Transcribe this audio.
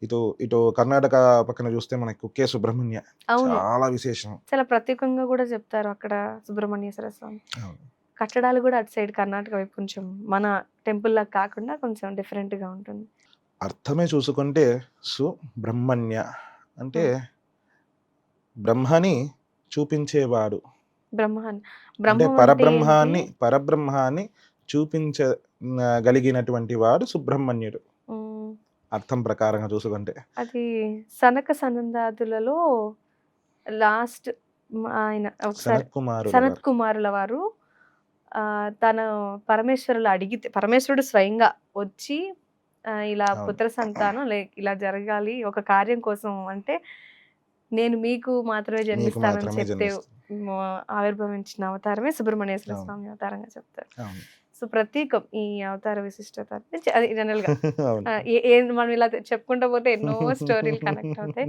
ఇటు ఇటు కర్ణాటక పక్కన చూస్తే మనకి కుక్కే సుబ్రహ్మణ్య అవును. చాలా విశేషం. చాలా ప్రత్యేకంగా గూడా చెప్తారు అక్కడ సుబ్రహ్మణ్యేశ్వర స్వామి. అవును. కట్టడాలు గూడా అటు సైడ్ కర్ణాటక వైపు కొంచెం మన టెంపుల్‌లా కాకుండా కొంచెం డిఫరెంట్‌గా ఉంటుంది. అర్థమే చూసుకుంటే సుబ్రహ్మణ్య అంటే హ్మ్. బ్రహ్మని చూపించేవాడు. బ్రహ్మాన్ అంటే బ్రహ్మం అంటే ఏంటి? పరబ్రహ్మాన్ని చూపించ గలిగినటువంటి వాడు సుబ్రహ్మణ్యుడు. హ్మ్. అర్థం ప్రకారంగా చూసుకుంటే. అది సనక సనందాదులలో లాస్ట్ ఆయన ఒకసారి సనత్కుమారుల సనత్ వారు. కుమారుల వారు తను పరమేశ్వరులు అడిగితే పరమేశ్వరుడు స్వయంగా వచ్చి ఇలా అవును. పుత్ర సంతానం ఇలా జరగాలి ఒక కార్యం కోసం అంటే, నేను మీకు మాత్రమే మీకు జన్మిస్తానని మాత్రమే చెప్తే జన్మిస్తుంది. ఆవిర్భవించిన అవతారమే సుబ్రహ్మణ్యేశ్వర అవును. స్వామి అవతారంగా చెప్తారు. అవును. సో, ప్రతీకం ఈ అవతార విశిష్టత అది జనరల్‌గా. అవును. మనం ఇలా చెప్పుకుంటూ పోతే ఎన్నో స్టోరీలు కనెక్ట్ అవుతాయి.